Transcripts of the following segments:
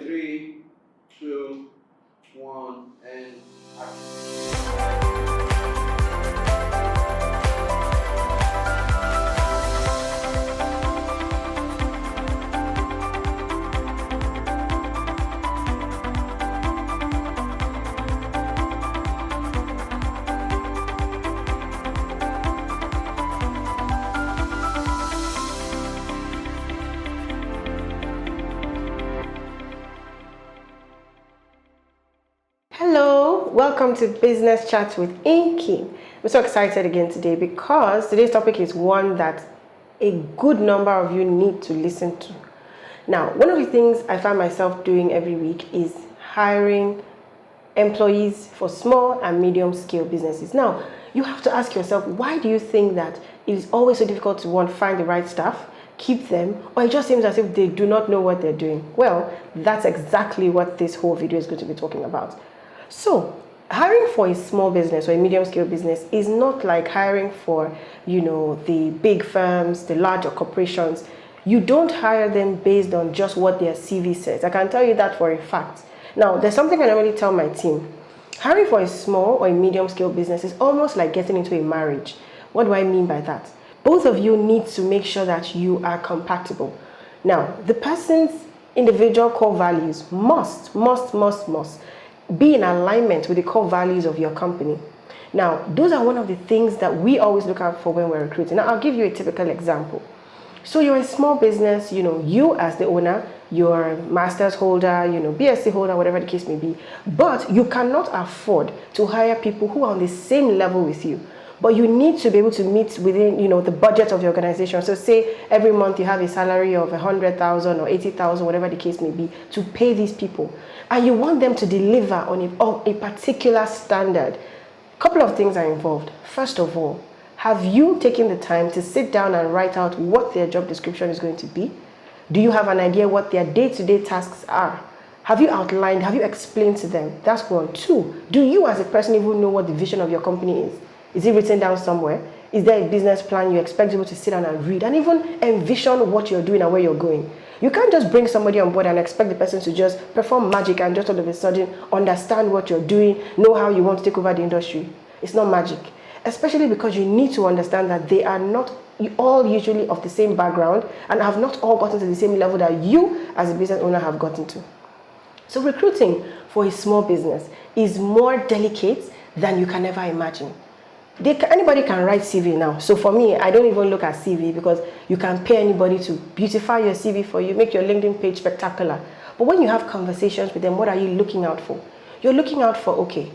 3, 2, 1, and action. Hello, welcome to Business Chat with Inky. I'm so excited again today because today's topic is one that a good number of you need to listen to. Now, one of the things I find myself doing every week is hiring employees for small and medium scale businesses. Now, you have to ask yourself, why do you think that it is always so difficult to find the right staff, keep them, or it just seems as if they do not know what they're doing? Well, that's exactly what this whole video is going to be talking about. So, hiring for a small business or a medium scale business is not like hiring for, the big firms, the larger corporations. You don't hire them based on just what their CV says. I can tell you that for a fact. Now, there's something I normally tell my team. Hiring for a small or a medium scale business is almost like getting into a marriage. What do I mean by that? Both of you need to make sure that you are compatible. Now, the person's individual core values must be in alignment with the core values of your company. Now, those are one of the things that we always look out for when we're recruiting. Now, I'll give you a typical example. So you're a small business, you as the owner, you're a master's holder, BSc holder, whatever the case may be, but you cannot afford to hire people who are on the same level with you. But you need to be able to meet within, the budget of the organization. So say every month you have a salary of 100,000 or 80,000, whatever the case may be, to pay these people. And you want them to deliver on a particular standard. A couple of things are involved. First of all, have you taken the time to sit down and write out what their job description is going to be? Do you have an idea what their day-to-day tasks are? Have you outlined, have you explained to them? That's one. Two, do you as a person even know what the vision of your company is? Is it written down somewhere? Is there a business plan you expect people to sit down and read and even envision what you're doing and where you're going? You can't just bring somebody on board and expect the person to just perform magic and just all of a sudden understand what you're doing, know how you want to take over the industry. It's not magic. Especially because you need to understand that they are not all usually of the same background and have not all gotten to the same level that you as a business owner have gotten to. So recruiting for a small business is more delicate than you can ever imagine. Anybody can write CV now. So for me, I don't even look at CV because you can pay anybody to beautify your CV for you, make your LinkedIn page spectacular. But when you have conversations with them, what are you looking out for? You're looking out for, okay,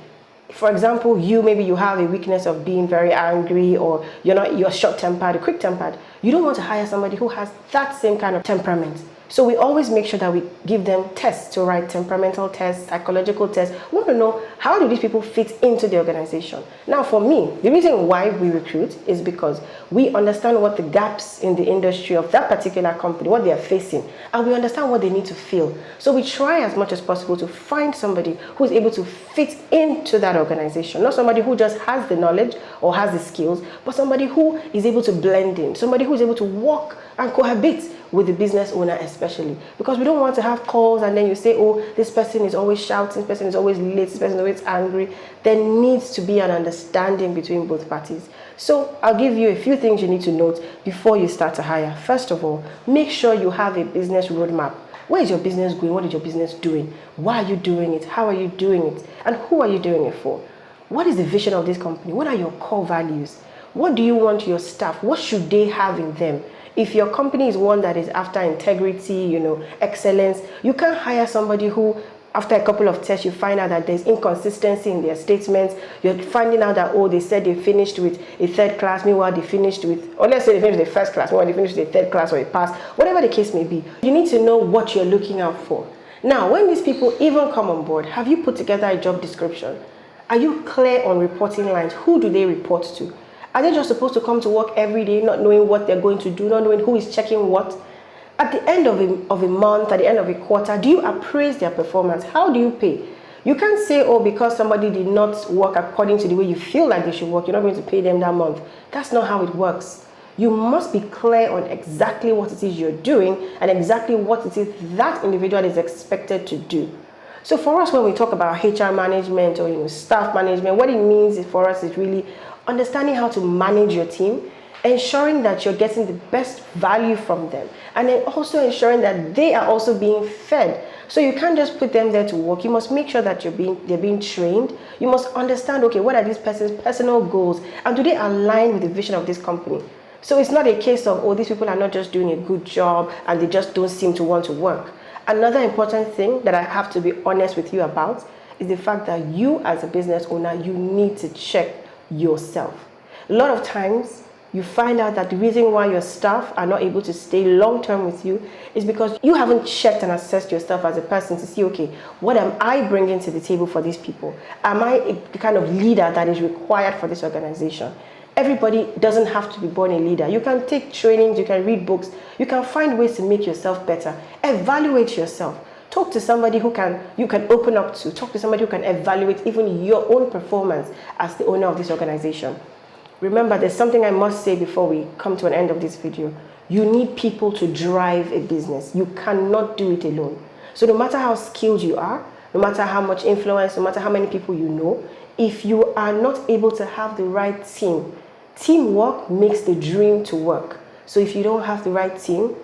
for example, maybe you have a weakness of being very angry, or you're short-tempered, quick-tempered. You don't want to hire somebody who has that same kind of temperament. So we always make sure that we give them tests to write, temperamental tests, psychological tests. We want to know, how do these people fit into the organization? Now, for me, the reason why we recruit is because we understand what the gaps in the industry of that particular company, what they are facing, and we understand what they need to fill. So we try as much as possible to find somebody who is able to fit into that organization, not somebody who just has the knowledge or has the skills, but somebody who is able to blend in, somebody who is able to work and cohabit with the business owner especially. Because we don't want to have calls and then you say, oh, this person is always shouting, this person is always late, this person is always angry. There needs to be an understanding between both parties. So I'll give you a few things you need to note before you start to hire. First of all, make sure you have a business roadmap. Where is your business going? What is your business doing? Why are you doing it? How are you doing it? And who are you doing it for? What is the vision of this company? What are your core values? What do you want your staff? What should they have in them? If your company is one that is after integrity, excellence, you can't hire somebody who, after a couple of tests, you find out that there's inconsistency in their statements. You're finding out that, they said they finished with a third class, meanwhile they finished with, or let's say they finished with the first class, meanwhile they finished with a third class or a pass, whatever the case may be. You need to know what you're looking out for. Now, when these people even come on board, have you put together a job description? Are you clear on reporting lines? Who do they report to? Are they just supposed to come to work every day, not knowing what they're going to do, not knowing who is checking what? At the end of a month, at the end of a quarter, do you appraise their performance? How do you pay? You can't say, because somebody did not work according to the way you feel like they should work, you're not going to pay them that month. That's not how it works. You must be clear on exactly what it is you're doing and exactly what it is that individual is expected to do. So for us, when we talk about HR management or staff management, what it means for us is really understanding how to manage your team, ensuring that you're getting the best value from them, and then also ensuring that they are also being fed. So you can't just put them there to work. You must make sure that they're being trained. You must understand, okay, what are this person's personal goals, and do they align with the vision of this company? So it's not a case of, oh, these people are not just doing a good job and they just don't seem to want to work. Another important thing that I have to be honest with you about is the fact that you as a business owner, you need to check yourself. A lot of times you find out that the reason why your staff are not able to stay long term with you is because you haven't checked and assessed yourself as a person to see, okay, what am I bringing to the table for these people? Am I the kind of leader that is required for this organization? Everybody doesn't have to be born a leader. You can take trainings, you can read books, you can find ways to make yourself better. Evaluate yourself. Talk to somebody you can open up to. Talk to somebody who can evaluate even your own performance as the owner of this organization. Remember, there's something I must say before we come to an end of this video. You need people to drive a business. You cannot do it alone. So no matter how skilled you are, no matter how much influence, no matter how many people you know, if you are not able to have the right team, teamwork makes the dream to work. So if you don't have the right team,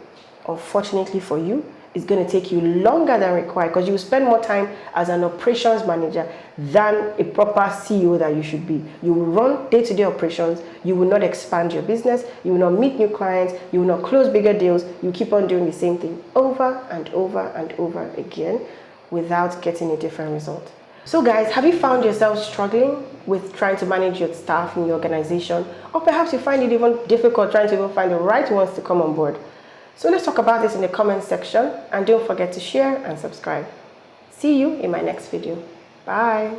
unfortunately for you, it's going to take you longer than required, because you will spend more time as an operations manager than a proper CEO that you should be. You will run day-to-day operations, you will not expand your business, you will not meet new clients, you will not close bigger deals, you keep on doing the same thing over and over and over again without getting a different result. So guys, have you found yourself struggling with trying to manage your staff in your organization? Or perhaps you find it even difficult trying to even find the right ones to come on board? So let's talk about this in the comment section, and don't forget to share and subscribe. See you in my next video. Bye.